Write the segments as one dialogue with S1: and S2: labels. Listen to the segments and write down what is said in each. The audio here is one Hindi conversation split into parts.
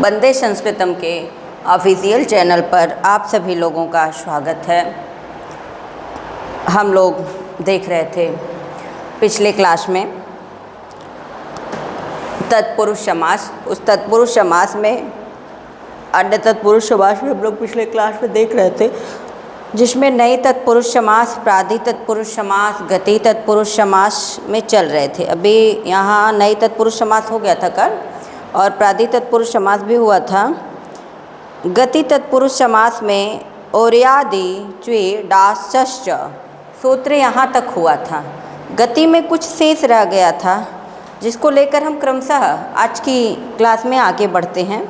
S1: वंदे संस्कृतम के ऑफिशियल चैनल पर आप सभी लोगों का स्वागत है। हम लोग देख रहे थे पिछले क्लास में तत्पुरुष समास। उस तत्पुरुष समास में अन्य तत्पुरुष समास में हम लोग पिछले क्लास में देख रहे थे, जिसमें नई तत्पुरुष समास, प्रादि तत्पुरुष समास, गति तत्पुरुष समास में चल रहे थे। अभी यहाँ नई तत्पुरुष समास हो गया था कल, और प्रादि तत्पुरुष समास भी हुआ था। गति तत्पुरुष समास में ओर्यादि च्वे डाश्च सूत्र यहाँ तक हुआ था। गति में कुछ शेष रह गया था, जिसको लेकर हम क्रमशः आज की क्लास में आगे बढ़ते हैं।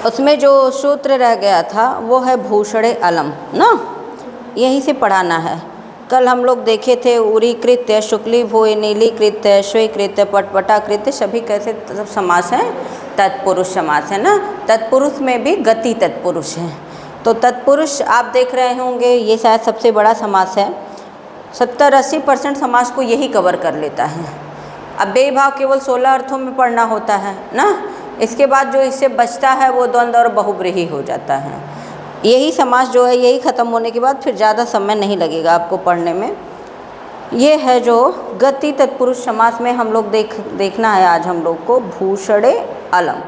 S1: उसमें जो सूत्र रह गया था वो है भूषणे अलम ना, यहीं से पढ़ाना है। कल हम लोग देखे थे उरीकृत्य, शुक्लीभूय, नीलीकृत्य, श्वेकृत्य, पटपटाकृत्य, सभी कैसे सब समास हैं, तत्पुरुष समास है ना। तत्पुरुष में भी गति तत्पुरुष है। तो तत्पुरुष आप देख रहे होंगे, ये शायद सबसे बड़ा समास है। 70-80% समास को यही कवर कर लेता है। अब बेभाव केवल 16 अर्थों में पढ़ना होता है ना। इसके बाद जो इससे बचता है वो द्वंद्व और बहुब्रीहि हो जाता है। यही समास जो है, यही ख़त्म होने के बाद फिर ज़्यादा समय नहीं लगेगा आपको पढ़ने में। ये है जो गति तत्पुरुष समास में हम लोग देखना है आज हम लोग को, भूषणे अलम।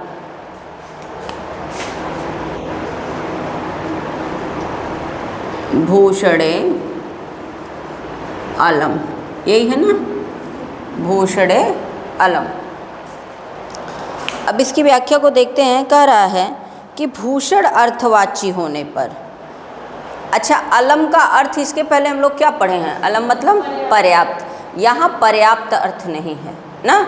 S1: भूषणे अलम, यही है ना, भूषणे अलम। अब इसकी व्याख्या को देखते हैं। कह रहा है कि भूषण अर्थवाची होने पर, अच्छा अलम का अर्थ इसके पहले हम लोग क्या पढ़े हैं, अलम मतलब पर्याप्त। यहाँ पर्याप्त अर्थ नहीं है ना।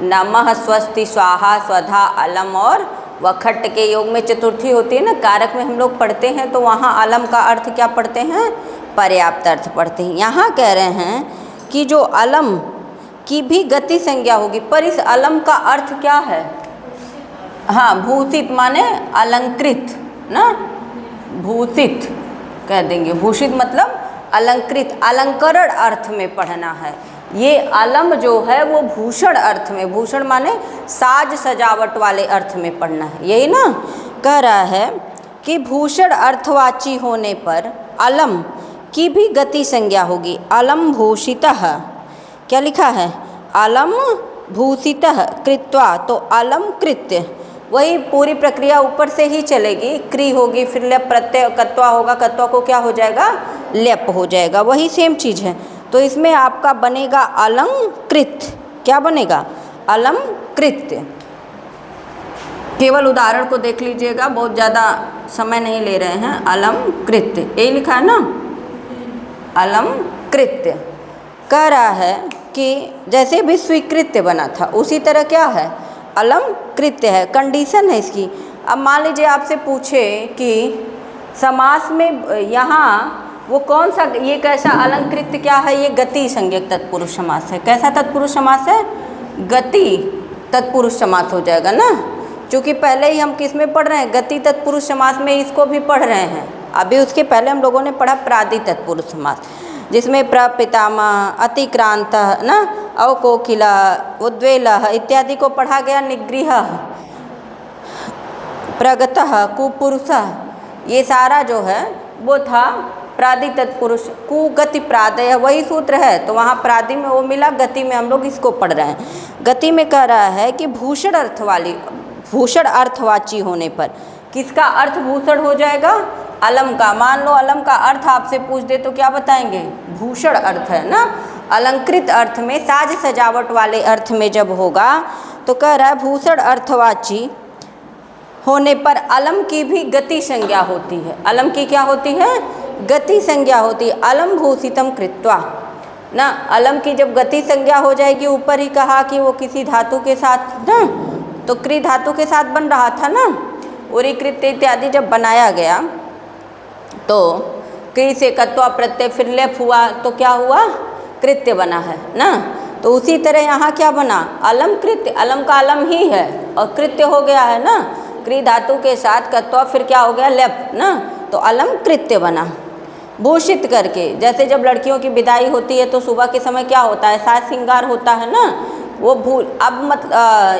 S1: नमः, स्वस्ति, स्वाहा, स्वधा, अलम और वखट के योग में चतुर्थी होती है ना, कारक में हम लोग पढ़ते हैं, तो वहाँ अलम का अर्थ क्या पढ़ते हैं, पर्याप्त अर्थ पढ़ते हैं। यहाँ कह रहे हैं कि जो अलम की भी गति संज्ञा होगी, पर इस अलम का अर्थ क्या है, हाँ भूषित माने अलंकृत ना, भूषित कह देंगे। भूषित मतलब अलंकृत, अलंकरण अर्थ में पढ़ना है। ये अलम जो है वो भूषण अर्थ में, भूषण माने साज सजावट वाले अर्थ में पढ़ना है, यही ना। कह रहा है कि भूषण अर्थवाची होने पर अलम की भी गति संज्ञा होगी। अलम भूषितः, क्या लिखा है, अलम भूषितः कृत्वा, तो अलम कृत्य, वही पूरी प्रक्रिया ऊपर से ही चलेगी। क्री होगी, फिर लेप प्रत्यय, कत्वा होगा, कत्वा को क्या हो जाएगा, लेप हो जाएगा, वही सेम चीज़ है। तो इसमें आपका बनेगा अलंकृत, क्या बनेगा, अलंकृत्य। केवल उदाहरण को देख लीजिएगा, बहुत ज़्यादा समय नहीं ले रहे हैं। अलंकृत्य, यही लिखा है ना, अलंकृत्य। कह रहा है कि जैसे भी स्वीकृत्य बना था उसी तरह क्या है, अलंकृत्य है। कंडीशन है इसकी। अब मान लीजिए आपसे पूछे कि समास में यहाँ वो कौन सा, ये कैसा अलंकृत्य क्या है, ये गति संज्ञक तत्पुरुष समास है। कैसा तत्पुरुष समास है, गति तत्पुरुष समास हो जाएगा ना, क्योंकि पहले ही हम किस में पढ़ रहे हैं, गति तत्पुरुष समास में इसको भी पढ़ रहे हैं। अभी उसके पहले हम लोगों ने पढ़ा प्रादि तत्पुरुष समास, जिसमें प्रपितामह, अतिक्रांत ना, अवकोकिला, उद्वेलः इत्यादि को पढ़ा गया। निगृह, प्रगतः, कुपुरुषः, ये सारा जो है वो था प्रादि तत्पुरुष। कुगति प्रादय वही सूत्र है, तो वहाँ प्रादि में वो मिला, गति में हम लोग इसको पढ़ रहे हैं। गति में कह रहा है कि भूषण अर्थ वाली, भूषण अर्थवाची होने पर किसका अर्थ भूषण हो जाएगा, अलम का। मान लो अलम का अर्थ आपसे पूछ दे तो क्या बताएंगे, भूषण अर्थ है ना। अलंकृत अर्थ में, साज सजावट वाले अर्थ में जब होगा तो कह रहा है भूषण अर्थवाची होने पर अलम की भी गति संज्ञा होती है। अलम की क्या होती है, गति संज्ञा होती है। अलम भूषितम कृत्वा ना, अलम की जब गति संज्ञा हो जाएगी, ऊपर ही कहा कि वो किसी धातु के साथ ना, तो क्री धातु के साथ बन रहा था ना। उरीकृत्य इत्यादि जब बनाया गया तो क्री से कत्वा प्रत्यय फिर लेप हुआ, तो क्या हुआ, कृत्य बना है ना। तो उसी तरह यहाँ क्या बना, अलम कृत्य। अलम का अलम ही है और कृत्य हो गया है ना, क्री धातु के साथ कत्वा फिर क्या हो गया, लेप ना, तो अलम कृत्य बना। भूषित करके, जैसे जब लड़कियों की विदाई होती है तो सुबह के समय क्या होता है, साज श्रृंगार होता है ना, वो भूल अब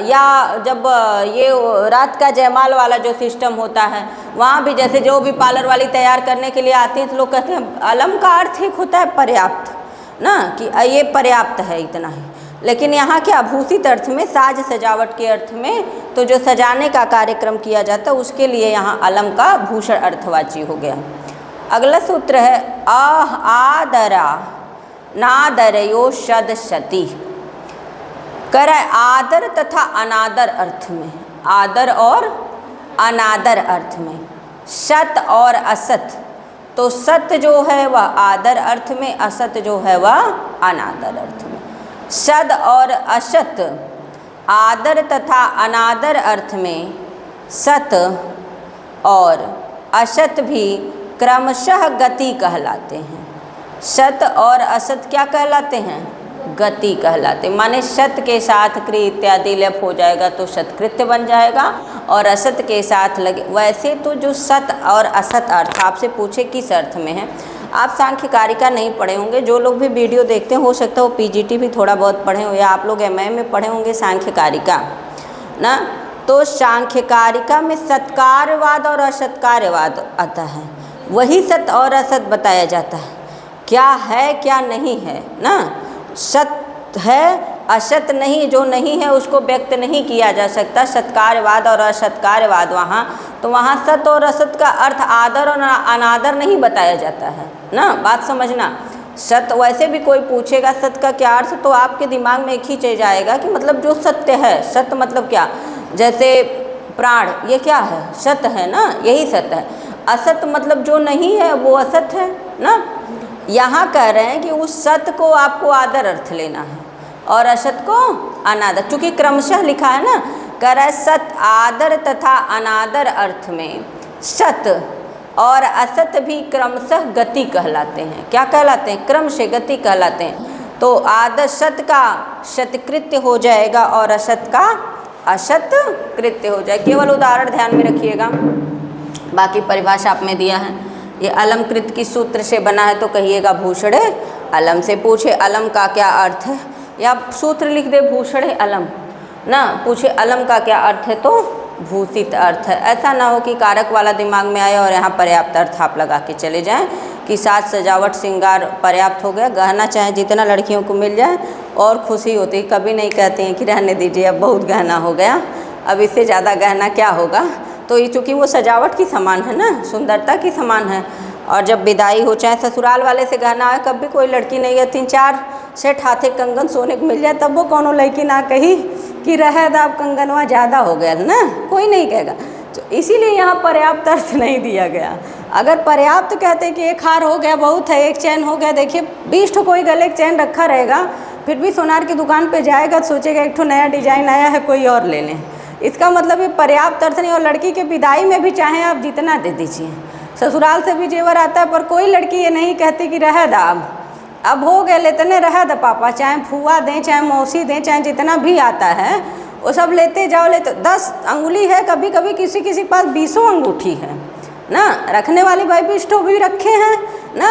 S1: या जब ये रात का जयमाल वाला जो सिस्टम होता है वहाँ भी जैसे जो भी पार्लर वाली तैयार करने के लिए आती हैं तो लोग कहते हैं अलम का अर्थ एक होता है पर्याप्त ना, कि ये पर्याप्त है इतना ही। लेकिन यहाँ क्या भूषित अर्थ में, साज सजावट के अर्थ में, तो जो सजाने का कार्यक्रम किया जाता है उसके लिए यहाँ अलम का भूषण अर्थवाची हो गया। अगला सूत्र है आदरा नादरयो शद शती। कर आदर तथा अनादर अर्थ में, आदर और अनादर अर्थ में, सत और असत। तो सत जो है वह आदर अर्थ में, असत जो है वह अनादर अर्थ में। सद और असत आदर तथा अनादर अर्थ में, सत और असत भी क्रमशः गति कहलाते हैं। सत और असत क्या कहलाते हैं? गति कहलाते। माने सत के साथ क्रिय इत्यादि लप हो जाएगा तो सत्कृत्य बन जाएगा, और असत के साथ लगे। वैसे तो जो सत और असत अर्थ आपसे पूछे किस अर्थ में है, आप सांख्य कारिका नहीं पढ़े होंगे। जो लोग भी वीडियो देखते हैं हो सकता है वो पीजीटी भी थोड़ा बहुत पढ़े हो, या आप लोग एमए में पढ़े होंगे सांख्य कारिका ना। तो सांख्य कारिका में सत्कार्यवाद और असत्कार्यवाद आता है, वही सत और असत बताया जाता है, क्या है क्या नहीं है ना। सत है असत नहीं, जो नहीं है उसको व्यक्त नहीं किया जा सकता। सत्कार्यवाद और असत्कार्यवाद वहाँ, तो वहाँ सत और असत का अर्थ आदर और अनादर नहीं बताया जाता है ना, बात समझना। सत वैसे भी कोई पूछेगा सत का क्या अर्थ, तो आपके दिमाग में एक ही चीज आएगा कि मतलब जो सत्य है। सत मतलब क्या, जैसे प्राण, ये क्या है? सत है ना, यही सत है। असत मतलब जो नहीं है वो असत है ना। यहाँ कह रहे हैं कि उस सत को आपको आदर अर्थ लेना है और असत को अनादर, चूँकि क्रमशः लिखा है ना। कह रहा है सत आदर तथा अनादर अर्थ में सत और असत भी क्रमशः गति कहलाते हैं। क्या कहलाते हैं? क्रम से गति कहलाते हैं। तो आदर सत का शतकृत्य हो जाएगा और असत का असत कृत्य हो जाए। केवल उदाहरण ध्यान में रखिएगा, बाकी परिभाषा आप में दिया है। ये अलमकृत किस सूत्र से बना है तो कहिएगा भूषणे अलम से। पूछे अलम का क्या अर्थ है, या सूत्र लिख दे भूषणे अलम ना। पूछे अलम का क्या अर्थ है तो भूषित अर्थ है। ऐसा ना हो कि कारक वाला दिमाग में आए और यहाँ पर्याप्त अर्थ आप लगा के चले जाएं कि साज सजावट श्रृंगार पर्याप्त हो गया, गहना चाहे जितना लड़कियों को मिल जाए और खुशी होती। कभी नहीं कहती हैं कि रहने दीजिए अब बहुत गहना हो गया, अब इससे ज़्यादा गहना क्या होगा। तो ये चूँकि वो सजावट की समान है ना, सुंदरता की समान है। और जब विदाई हो, चाहे ससुराल वाले से गहना आए, कभी कोई लड़की नहीं है 3-4 सेट हाथे कंगन सोने को मिल जाए तब वो कोनो लड़की ना कही कि रहे दा अब कंगनवा ज़्यादा हो गया ना, कोई नहीं कहेगा। तो इसीलिए यहाँ पर्याप्त अर्थ नहीं दिया गया। अगर पर्याप्त कहते कि एक हार हो गया बहुत है, एक चैन हो गया, देखिए 20 ठो कोई गले चैन रखा रहेगा, फिर भी सोनार की दुकान पे जाएगा तो सोचेगा एक ठो नया डिजाइन आया है कोई और ले लें। इसका मतलब ये पर्याप्त अर्थ नहीं। और लड़की के विदाई में भी चाहे आप जितना दे दीजिए, ससुराल से भी जेवर आता है, पर कोई लड़की ये नहीं कहती कि रह दा अब हो गए लेते रह दा पापा, चाहे फूआ दें चाहे मौसी दें चाहे जितना भी आता है वो सब लेते जाओ। लेते 10 अंगुली है, कभी कभी किसी किसी के पास 20 अंगूठी है ना, रखने वाली भाई 20 ठो भी रखे हैं ना।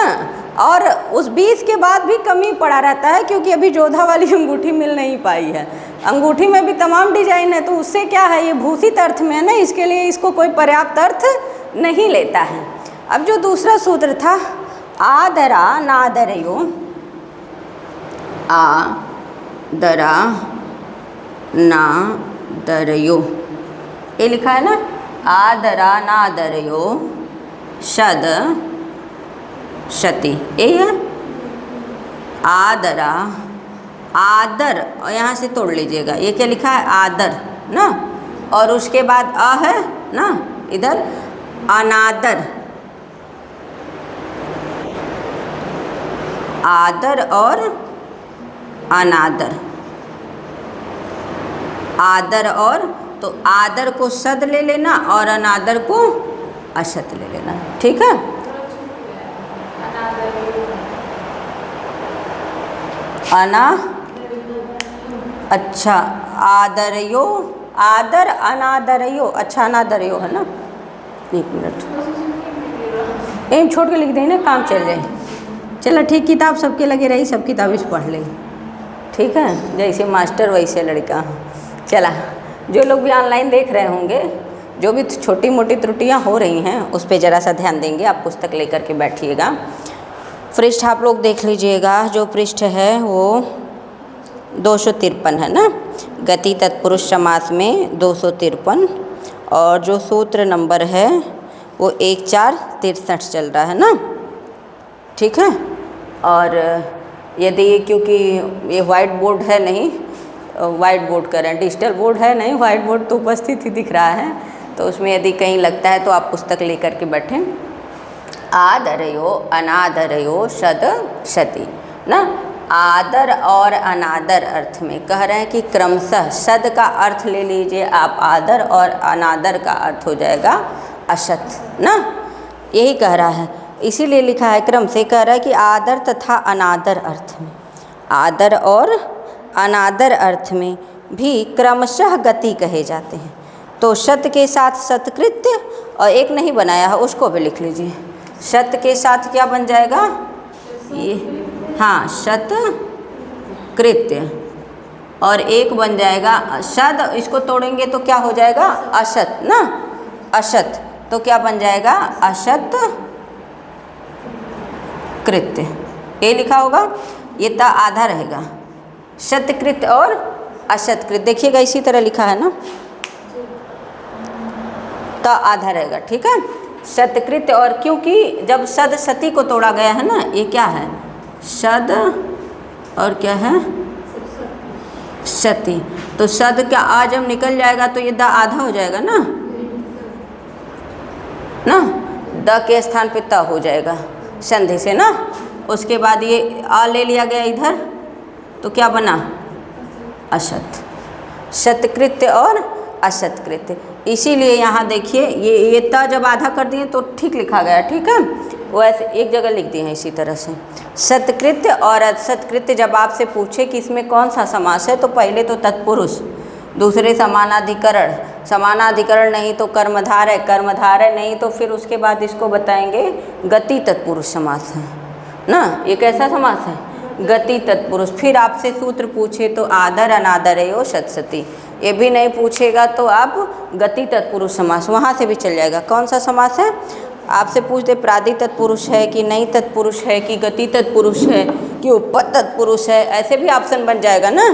S1: और उस 20 के बाद भी कमी पड़ा रहता है, क्योंकि अभी जोधा वाली अंगूठी मिल नहीं पाई है। अंगूठी में भी तमाम डिजाइन है, तो उससे क्या है, ये भूषित अर्थ में है ना, इसके लिए इसको कोई पर्याप्त अर्थ नहीं लेता है। अब जो दूसरा सूत्र था आदरा नादरयो, आदरा नादरयो, ये लिखा है ना, आदरा नादरयो शद शती, ये है आदरा। आदर, और यहाँ से तोड़ लीजिएगा, ये क्या लिखा है आदर ना, और उसके बाद अ है ना, इधर अनादर। आदर और अनादर, आदर और, तो आदर को सद ले लेना और अनादर को असत ले लेना, ठीक है। अना, अच्छा आदरयो, आदर अनादरयो, अच्छा अनादरयो है ना। 1 मिनट एम छोड़ के लिख दें ना, काम चल जाए। चलो ठीक, किताब सबके लगे रही, सब किताबें पढ़ लें। ठीक है, जैसे मास्टर वैसे लड़का। चला, जो लोग भी ऑनलाइन देख रहे होंगे, जो भी छोटी मोटी त्रुटियां हो रही हैं उस पर ज़रा सा ध्यान देंगे। आप पुस्तक लेकर के बैठिएगा। पृष्ठ आप लोग देख लीजिएगा, जो पृष्ठ है वो 253 है ना, गति तत्पुरुष समास में 253, और जो सूत्र नंबर है वो 1463 चल रहा है ना, ठीक है। और यदि क्योंकि ये वाइट बोर्ड है नहीं, वाइट बोर्ड करें, डिजिटल बोर्ड है नहीं, वाइट बोर्ड तो उपस्थित ही दिख रहा है, तो उसमें यदि कहीं लगता है तो आप पुस्तक लेकर के बैठें। आदरयो अनादरयो शद शति ना, आदर और अनादर अर्थ में कह रहे हैं कि क्रमशः शद का अर्थ ले लीजिए आप आदर, और अनादर का अर्थ हो जाएगा अशत ना, यही कह रहा है। इसीलिए लिखा है क्रम से, कह रहा है कि आदर तथा अनादर अर्थ में, आदर और अनादर अर्थ में भी क्रमशः गति कहे जाते हैं। तो शत के साथ सत्कृत्य, और एक नहीं बनाया है उसको भी लिख लीजिए, शत के साथ क्या बन जाएगा ये, हाँ शत कृत्य, और एक बन जाएगा शद, इसको तोड़ेंगे तो क्या हो जाएगा अशत ना, अशत, तो क्या बन जाएगा अशत कृत्य, ये लिखा होगा, ये ता आधा रहेगा, शतकृत्य और अशतकृत्य, देखिएगा इसी तरह लिखा है ना, ता आधा रहेगा, ठीक है। शतकृत्य, और क्योंकि जब शद सती को तोड़ा गया है ना, ये क्या है शद और क्या है सती, तो शद का आ जब निकल जाएगा तो ये द आधा हो जाएगा ना, ना द के स्थान पे त हो जाएगा संधि से ना। उसके बाद ये आ ले लिया गया इधर, तो क्या बना अशत, शतकृत्य और असत्कृत्य। इसीलिए यहाँ देखिए ये त जब आधा कर दिए तो ठीक लिखा गया, ठीक है, वो ऐसे एक जगह लिख दिए हैं इसी तरह से। सत्कृत्य और असत्कृत्य जब आपसे पूछे कि इसमें कौन सा समास है, तो पहले तो तत्पुरुष, दूसरे समानाधिकरण, समानाधिकरण नहीं तो कर्मधारय, कर्मधारय नहीं तो फिर उसके बाद इसको बताएंगे गति तत्पुरुष समास है ना। ये कैसा समास है, गति तत्पुरुष। फिर आपसे सूत्र पूछे तो आदर अनादरयो शतसती, ये भी नहीं पूछेगा तो आप गति तत्पुरुष समास, वहाँ से भी चल जाएगा। कौन सा समास है, आपसे पूछ दे प्रादि तत्पुरुष है कि नहीं तत्पुरुष है कि गति तत्पुरुष है कि उपपद तत्पुरुष है, ऐसे भी ऑप्शन बन जाएगा ना।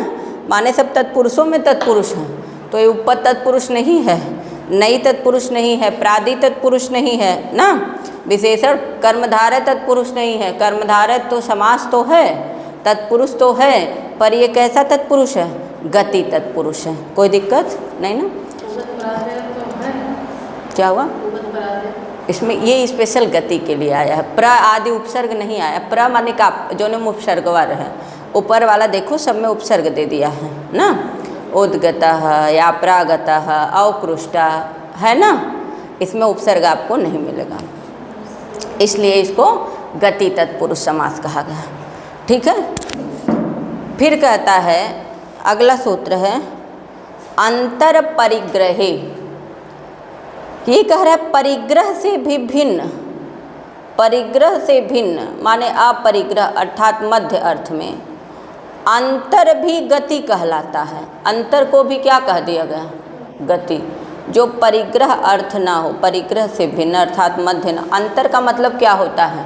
S1: माने सब तत्पुरुषों में तत्पुरुष हैं, तो ये उपपद तत्पुरुष नहीं है, नई तत्पुरुष नहीं है, प्रादि तत्पुरुष नहीं है ना, विशेषण कर्मधारय तत्पुरुष नहीं है। कर्मधारय तो समास तो है, तत्पुरुष तो है, पर ये कैसा तत्पुरुष है, गति तत्पुरुष है। कोई दिक्कत नहीं ना। क्या हुआ इसमें, ये स्पेशल गति के लिए आया है, प्र आदि उपसर्ग नहीं आया। प्र माने का जो ने उपसर्गवार है, ऊपर वाला देखो सब में उपसर्ग दे दिया है ना, उद्गतः या प्रागतः अवकृष्टा है ना, इसमें उपसर्ग आपको नहीं मिलेगा, इसलिए इसको गति तत्पुरुष समास कहा गया, ठीक है। फिर कहता है अगला सूत्र है अंतर परिग्रहे, ये कह रहा है परिग्रह से भी भिन्न, परिग्रह से भिन्न माने अपरिग्रह अर्थात मध्य अर्थ में अंतर भी गति कहलाता है। अंतर को भी क्या कह दिया गया, गति। जो परिग्रह अर्थ ना हो, परिग्रह से भिन्न अर्थात मध्य ना, अंतर का मतलब क्या होता है,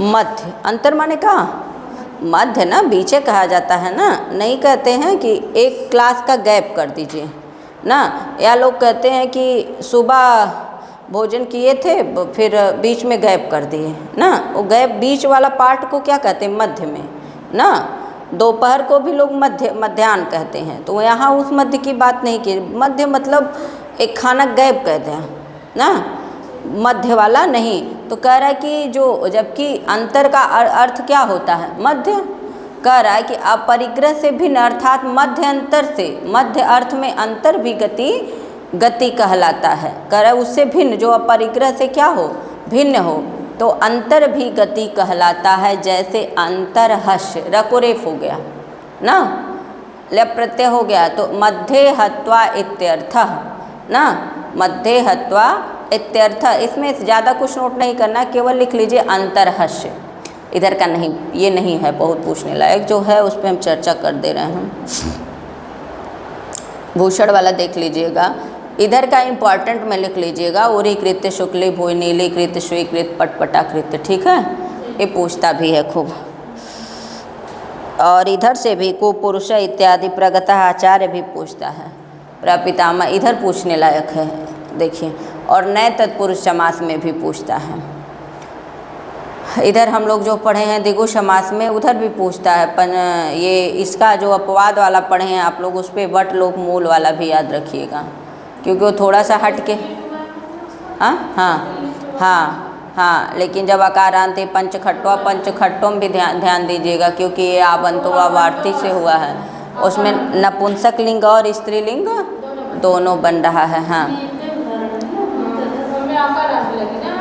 S1: मध्य। अंतर माने क्या, मध्य ना, बीचे कहा जाता है ना, नहीं कहते हैं कि एक क्लास का गैप कर दीजिए ना, या लोग कहते हैं कि सुबह भोजन किए थे फिर बीच में गैप कर दिए ना, वो गैप बीच वाला पार्ट को क्या कहते हैं, मध्य में ना। दोपहर को भी लोग मध्याह्न कहते हैं, तो यहाँ उस मध्य की बात नहीं की, मध्य मतलब एक खाना गैप कहते हैं ना, मध्य वाला नहीं। तो कह रहा है कि जो, जबकि अंतर का अर्थ क्या होता है, मध्य। कह रहा है कि अपरिग्रह से भिन्न अर्थात मध्य अंतर से, मध्य अर्थ में अंतर भी गति कहलाता है। कह रहा है उससे भिन्न, जो अपरिग्रह से क्या हो, भिन्न हो, तो अंतर भी गति कहलाता है। जैसे अंतर हश रकोरेफ हो गया ना, लप प्रत्यय हो गया, तो मध्य हत्वा इत्यर्थः ना, मध्य हत्वा इत्यर्थ। इसमें ज़्यादा कुछ नोट नहीं करना, केवल लिख लीजिए अंतरहस्य। इधर का नहीं, ये नहीं है बहुत पूछने लायक, जो है उस पर हम चर्चा कर दे रहे हैं। भूषण वाला देख लीजिएगा, इधर का इम्पॉर्टेंट में लिख लीजिएगा, उरीकृत शुक्ली भूय नीलीकृत स्वीकृत पटपटाकृत, ठीक है, ये पूछता भी है खूब। और इधर से भी कुपुरुष इत्यादि प्रगतः आचार्य भी पूछता है, प्रपितामह इधर पूछने लायक है देखिए। और नए तत्पुरुष समास में भी पूछता है। इधर हम लोग जो पढ़े हैं द्विगु समास में, उधर भी पूछता है। ये इसका जो अपवाद वाला पढ़े हैं आप लोग, उस पर वट लोक मूल वाला भी याद रखिएगा, क्योंकि वो थोड़ा सा हट के, हाँ हाँ हाँ हाँ, लेकिन जब अकारांत पंचखट्टों में भी ध्यान दीजिएगा, क्योंकि ये आबंतो वार्थी से हुआ है, उसमें नपुंसक लिंग और स्त्रीलिंग दोनों बन रहा है। हाँ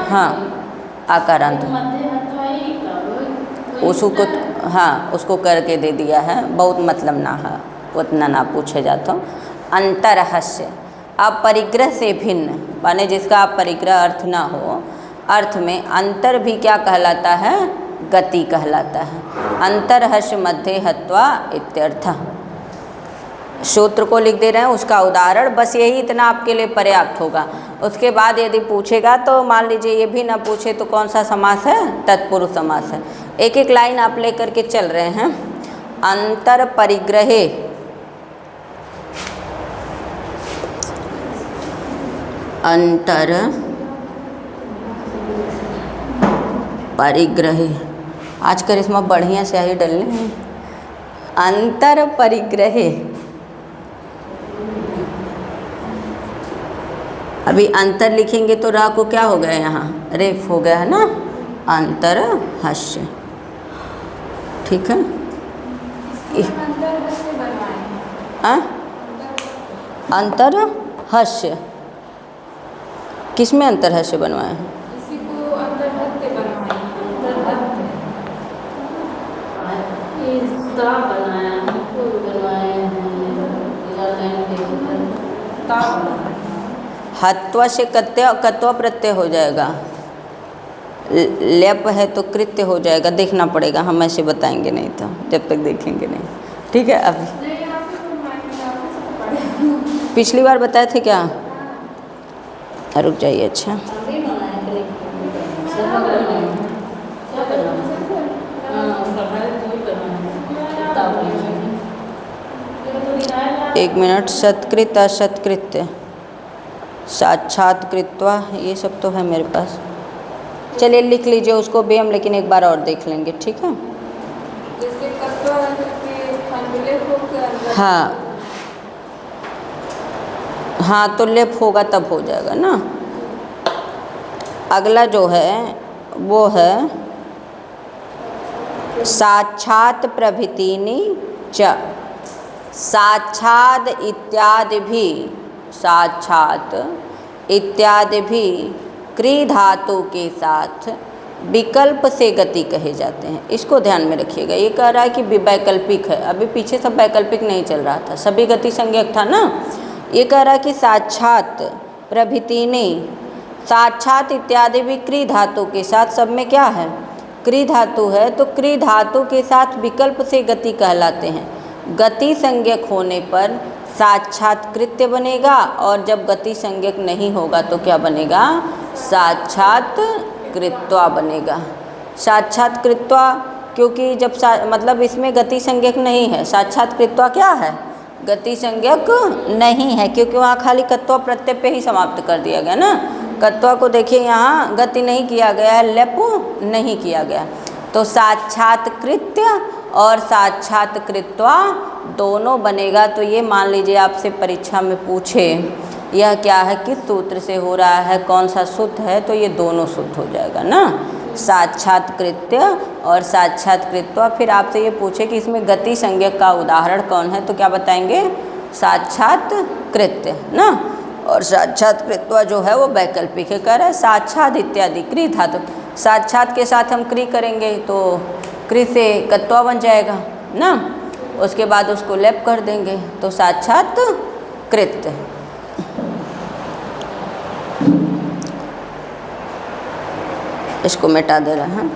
S1: हाँ, आकारांत उसको, हाँ उसको करके दे दिया है, बहुत मतलब ना है, उतना ना पूछे जाता। अंतरहस्य, अब परिग्रह से भिन्न माने जिसका परिग्रह अर्थ ना हो, अर्थ में अंतर भी क्या कहलाता है, गति कहलाता है। अंतरहस्य मध्य हत्वा इत्यर्थ। सूत्र को लिख दे रहे हैं, उसका उदाहरण बस यही इतना आपके लिए पर्याप्त होगा। उसके बाद यदि पूछेगा तो मान लीजिए ये भी ना पूछे तो कौन सा समास है, तत्पुरुष समास है। एक एक लाइन आप लेकर के चल रहे हैं। अंतर परिग्रहे, अंतर परिग्रहे, आजकल इसमें बढ़िया से ही डलने हैं। अंतर परिग्रहे, अभी अंतर लिखेंगे तो रा को क्या हो गया, यहाँ रेफ हो गया है ना, अंतर हस्य, ठीक है। अंतर हस्य किसमें अंतर हस्य बनवाए हैं, हत्वा से कत्वा प्रत्यय हो जाएगा, लेप है तो कृत्य हो जाएगा, देखना पड़ेगा, हम ऐसे बताएंगे नहीं तो, जब तक देखेंगे नहीं, ठीक है। अभी पिछली बार बताए थे क्या, रुक जाइए, अच्छा एक मिनट। सत्कृत असत्कृत्य साक्षात कृत्वा, ये सब तो है मेरे पास, चलिए लिख लीजिए उसको भी हम, लेकिन एक बार और देख लेंगे, ठीक है। हाँ हाँ, तो लेप होगा तब हो जाएगा ना। अगला जो है वो है साक्षात प्रभृतिनी च, साक्षात इत्यादि भी, साक्षात इत्यादि भी क्री धातु के साथ विकल्प से गति कहे जाते हैं। इसको ध्यान में रखिएगा। ये कह रहा है कि वैकल्पिक है, अभी पीछे सब वैकल्पिक नहीं चल रहा था, सभी गति संज्ञक था ना। ये कह रहा है कि साक्षात प्रभृतिनी, साक्षात इत्यादि भी क्री धातु के साथ, सब में क्या है, क्री धातु है, तो क्री धातु के साथ विकल्प से गति कहलाते हैं। गति संज्ञक होने पर साक्षात कृत्य बनेगा, और जब गति संज्ञक नहीं होगा तो क्या बनेगा, साक्षात कृत्वा बनेगा। साक्षात कृत्वा, क्योंकि जब मतलब इसमें गति संज्ञक नहीं है, साक्षात कृत्वा क्या है, गति संज्ञक नहीं है, क्योंकि वहाँ खाली कत्वा प्रत्यय पे ही समाप्त कर दिया गया ना। कत्वा को देखिए यहाँ गति नहीं किया गया है, लेप नहीं किया गया, तो साक्षात कृत्य और साक्षात कृत्वा दोनों बनेगा। तो ये मान लीजिए आपसे परीक्षा में पूछे यह क्या है, किस सूत्र से हो रहा है, कौन सा शुद्ध है, तो ये दोनों शुद्ध हो जाएगा ना, साक्षात कृत्य और साक्षात कृत्वा। फिर आपसे ये पूछे कि इसमें गति संज्ञक का उदाहरण कौन है, तो क्या बताएंगे, साक्षात कृत्य ना। और साक्षात कृत्वा जो है वो वैकल्पिक है, कह रहा है साक्षात इत्यादि क्री धातु, साक्षात के साथ हम क्री करेंगे तो क्री से कत्वा बन जाएगा ना, उसके बाद उसको लेप कर देंगे तो साक्षात कृत्य। इसको मिटा दे रहे हैं।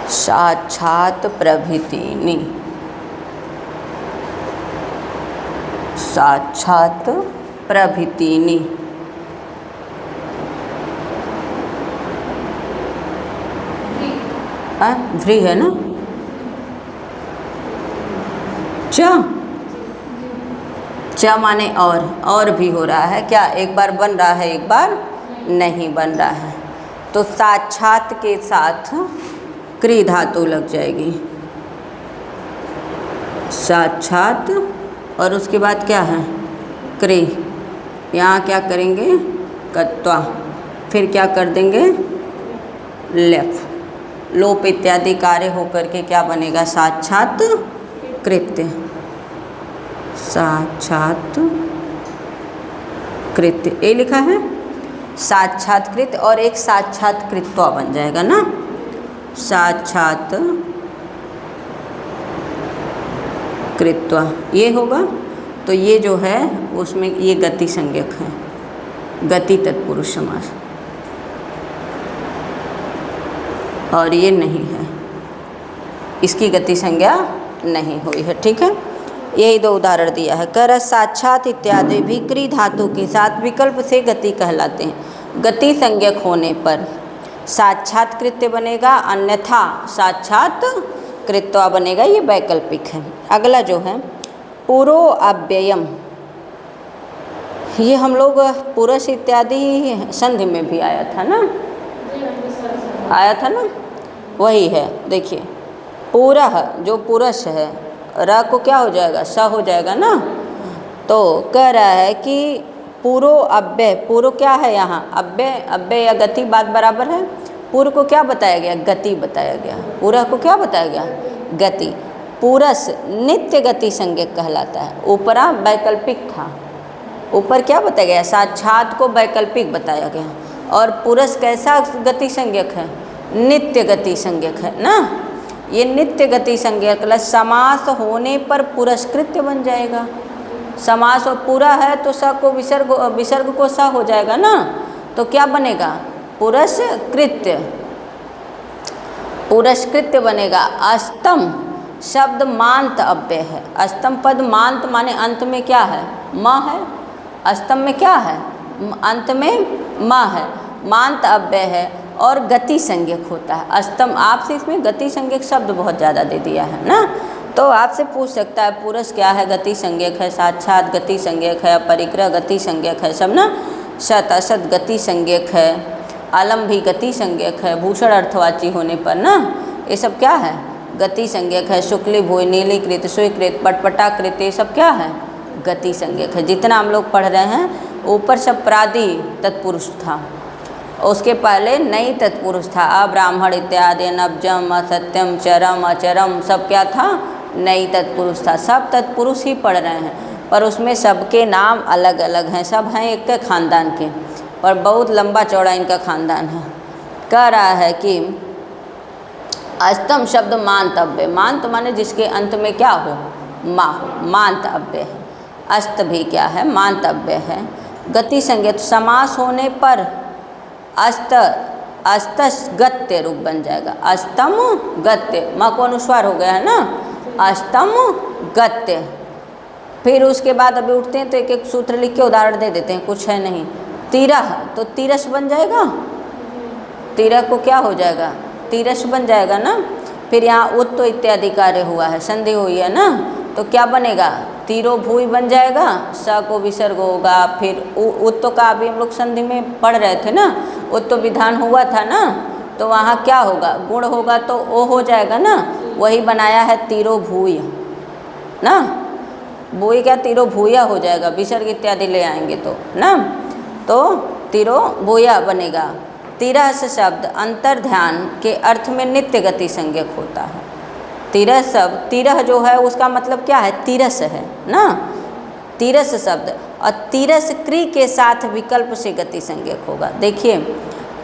S1: साक्षात प्रभृतिनी, साक्षात प्रभृतिनी। ध्री है ना, च माने और भी हो रहा है क्या, एक बार बन रहा है एक बार नहीं बन रहा है, तो साक्षात के साथ क्री धातु लग जाएगी, साक्षात, और उसके बाद क्या है क्री, यहाँ क्या करेंगे कत्वा, फिर क्या कर देंगे लेफ, लोप इत्यादि कार्य होकर के क्या बनेगा साक्षात कृत्य, साक्षात कृत्य, ये लिखा है साक्षात्कृत, और एक साक्षात कृत्वा बन जाएगा ना, साक्षात कृत्वा ये होगा। तो ये जो है उसमें ये गति संज्ञक है, गति तत्पुरुष समास, और ये नहीं है, इसकी गति संज्ञा नहीं हुई है, ठीक है। यही दो उदाहरण दिया है। कर साक्षात इत्यादि भी क्री धातु के साथ विकल्प से गति कहलाते हैं। गति संज्ञक होने पर साक्षात कृत्य बनेगा, अन्यथा साक्षात कृत्वा बनेगा, ये वैकल्पिक है। अगला जो है पुरो अव्ययम, ये हम लोग पुरुष इत्यादि संधि में भी आया था ना, आया था ना, वही है। देखिए पूरह जो पुरुष है, र को क्या हो जाएगा स हो जाएगा ना, तो कह रहा है कि पूरो अव्यय, पूर्व क्या है यहाँ अव्यय, अव्यय या गति बात बराबर है। पूर्व को क्या बताया गया गति बताया गया, पूरा को क्या बताया गया गति। पूरस नित्य गति संज्ञक कहलाता है, ऊपरा वैकल्पिक था, ऊपर क्या बताया गया साक्षात को वैकल्पिक बताया गया, और पुरुष कैसा गति संज्ञक है नित्य गति संज्ञक है ना। ये नित्य गति संज्ञक समास होने पर पुरस्कृत्य बन जाएगा। समास और पूरा है तो स को विसर्ग, विसर्ग को स हो जाएगा ना, तो क्या बनेगा पुरस्कृत्य, पुरस्कृत्य बनेगा। अस्तम शब्द मांत अव्यय है, अस्तम पद मांत माने अंत में क्या है म है, अस्तम में क्या है अंत में म है, मांत अव्यय है और गति संज्ञक होता है। अस्तम आपसे इसमें गति संज्ञक शब्द बहुत ज़्यादा दे दिया है ना, तो आपसे पूछ सकता है पुरुष क्या है गति संज्ञक है, साक्षात गति संज्ञक है, परिक्रह गति संज्ञक है, सब ना, सत असत गति संज्ञक है, अलम भी गति संज्ञक है, भूषण अर्थवाची होने पर ना, ये सब क्या है गति संज्ञक है। शुक्ली भूय नीलीकृत स्वीकृत पटपटाकृत ये सब क्या है गति संज्ञक है। जितना हम लोग पढ़ रहे हैं ऊपर सब प्रादि तत्पुरुष था, उसके पहले नई तत्पुरुष था, अब्राह्मण इत्यादि नब्जम असत्यम चरम अचरम सब क्या था नई तत्पुरुष था। सब तत्पुरुष ही पढ़ रहे हैं पर उसमें सबके नाम अलग अलग हैं, सब हैं एक के खानदान के, पर बहुत लंबा चौड़ा इनका खानदान है। कह रहा है कि अस्तम शब्द मांतव्य, मांत माने जिसके अंत में क्या हो माँ हो, मांतव्य है। अस्त भी क्या है मांतव्य है। गति संज्ञक समास होने पर अस्त अस्त गत्य रूप बन जाएगा, अस्तम गत्य, माँ को अनुस्वार हो गया है ना, अस्तम गत्य। फिर उसके बाद अभी उठते हैं तो एक एक सूत्र लिख के उदाहरण दे देते हैं, कुछ है नहीं। तिरह तो तिरस बन जाएगा, तिरह को क्या हो जाएगा तिरस बन जाएगा ना। फिर यहाँ उत्तो इत्यादि कार्य हुआ है, संधि हुई है ना, तो क्या बनेगा तीरो भूई बन जाएगा, स को विसर्ग होगा। फिर उत्तो का अभी हम लोग संधि में पढ़ रहे थे ना, उत्तो विधान हुआ था ना, तो वहाँ क्या होगा गुण होगा तो ओ हो जाएगा ना, वही बनाया है तीरो भूय ना, भूई क्या तीरो भूया हो जाएगा, विसर्ग इत्यादि ले आएंगे तो ना, तो तीरो भूया बनेगा। तिरस शब्द अंतर ध्यान के अर्थ में नित्य गति संज्ञक होता है। तिरस शब्द, तिरह जो है उसका मतलब क्या है तिरस है ना, तिरस शब्द, और तिरस क्री के साथ विकल्प से गति संज्ञक होगा। देखिए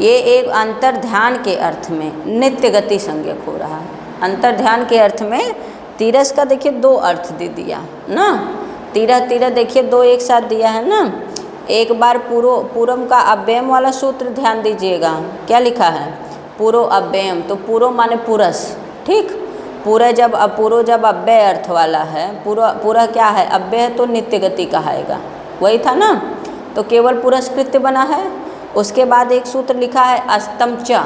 S1: ये एक अंतर ध्यान के अर्थ में नित्य गति संज्ञक हो रहा है। अंतर ध्यान के अर्थ में तिरस का देखिए दो अर्थ दे दिया ना, तिरह तिरह देखिए दो एक साथ दिया है ना। एक बार पूरम का अव्ययम वाला सूत्र ध्यान दीजिएगा, क्या लिखा है पूरो अव्ययम, तो पूरो माने पुरस, ठीक। पूरा जब अपूरो जब अव्यय अर्थ वाला है, पूरा क्या है, अव्यय है तो नित्य गति कहाएगा, वही था ना। तो केवल पुरस्कृत्य बना है। उसके बाद एक सूत्र लिखा है अस्तम च,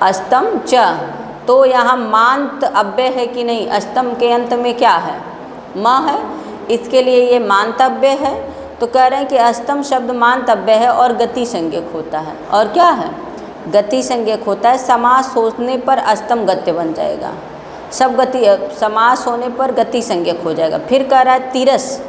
S1: अस्तम च, तो यहाँ मांत अव्यय है कि नहीं, अस्तम के अंत में क्या है, म है, इसके लिए ये मांत अव्यय है। तो कह रहे हैं कि अस्तम शब्द मांत अव्यय है और गति संज्ञक होता है, और क्या है, गति संज्ञक होता है। समास होने पर अस्तम गत्य बन जाएगा, सब गति समास होने पर गति संज्ञक हो जाएगा। फिर कह रहा है तिरस,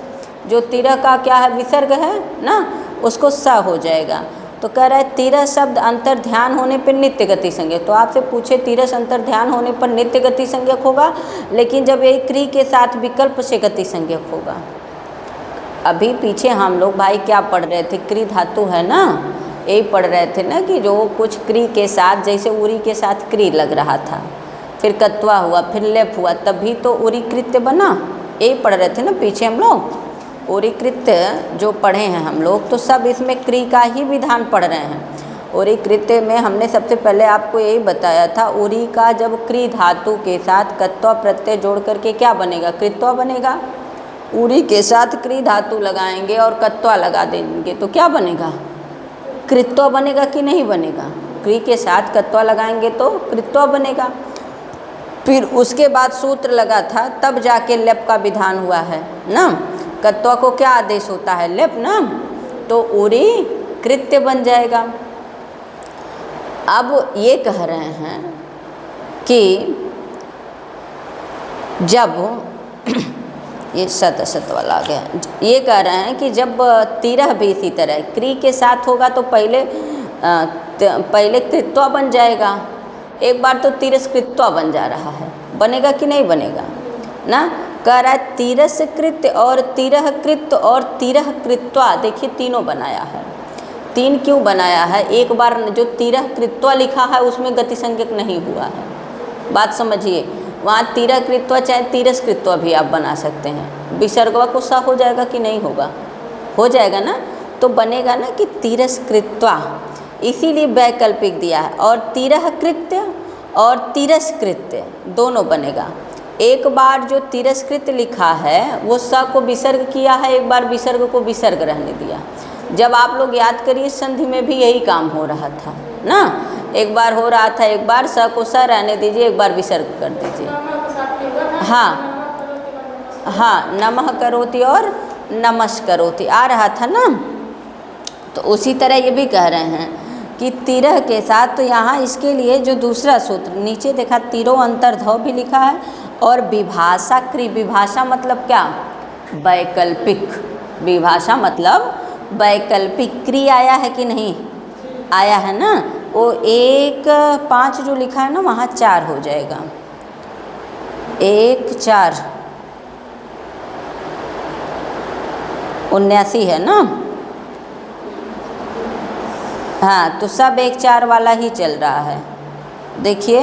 S1: जो तिरह का क्या है, विसर्ग है ना, उसको स हो जाएगा। तो कह रहा है तिरस शब्द अंतर ध्यान होने पर नित्य गति संज्ञक। तो आपसे पूछे तिरस अंतर ध्यान होने पर नित्य गति संज्ञक होगा, लेकिन जब ये क्री के साथ विकल्प से गति संज्ञक होगा। अभी पीछे हम लोग भाई क्या पढ़ रहे थे, क्री धातु है ना, यही पढ़ रहे थे ना कि जो कुछ क्री के साथ, जैसे उरी के साथ क्री लग रहा था, फिर कत्वा हुआ, फिर लेप हुआ, तभी तो उरी कृत्य बना। यही पढ़ रहे थे ना पीछे हम लोग, उरी कृत्य जो पढ़े हैं हम लोग, तो सब इसमें क्री का ही विधान पढ़ रहे हैं। उरी कृत्य में हमने सबसे पहले आपको यही बताया था, उरी का जब क्री धातु के साथ कत्वा प्रत्यय जोड़ करके क्या बनेगा, कृत्वा बनेगा। उरी के साथ क्री धातु लगाएंगे और कत्वा लगा देंगे तो क्या बनेगा, कृत्वा बनेगा कि नहीं बनेगा। क्री के साथ कत्वा लगाएंगे तो कृत्वा बनेगा। फिर उसके बाद सूत्र लगा था, तब जाके लेप का विधान हुआ है ना। कत्वा को क्या आदेश होता है, लेप ना, तो उरी कृत्य बन जाएगा। अब ये कह रहे हैं कि जब ये सत असत वाला आ गया, ये कह रहे हैं कि जब तिरह भी इसी तरह क्री के साथ होगा तो पहले कृत्वा बन जाएगा। एक बार तो तिरस्कृत्वा बन जा रहा है, बनेगा कि नहीं बनेगा ना। कह रहा है तिरस्कृत्य और तिरह कृत्य और तिरह कृत्वा, देखिए तीनों बनाया है। तीन क्यों बनाया है, एक बार जो तिरह कृत्वा लिखा है उसमें गति संज्ञक नहीं हुआ है, बात समझिए। वहाँ तिरह कृत्वा चाहे तिरस्कृत्वा भी आप बना सकते हैं, विसर्गवा को सा हो जाएगा कि नहीं होगा, हो जाएगा ना। तो बनेगा ना कि तिरस्कृत्वा, इसीलिए वैकल्पिक दिया है। और तिरह कृत्य और तिरस्कृत्य दोनों बनेगा। एक बार जो तिरस्कृत लिखा है वो स को विसर्ग किया है, एक बार विसर्ग को विसर्ग रहने दिया। जब आप लोग याद करिए संधि में भी यही काम हो रहा था ना, एक बार हो रहा था, एक बार स को स रहने दीजिए, एक बार विसर्ग कर दीजिए। हाँ हाँ, नमः करोति और नमस् करोति आ रहा था ना। तो उसी तरह ये भी कह रहे हैं कि तिरह के साथ, तो यहाँ इसके लिए जो दूसरा सूत्र नीचे देखा, तिरो अंतर्धव भी लिखा है और विभाषा क्री। विभाषा मतलब क्या, वैकल्पिक। विभाषा मतलब वैकल्पिक। क्री आया है कि नहीं आया है ना, वो 1-5 जो लिखा है ना वहाँ 4 हो जाएगा, 1-4 79 है ना। हाँ, तो सब 1-4 वाला ही चल रहा है। देखिए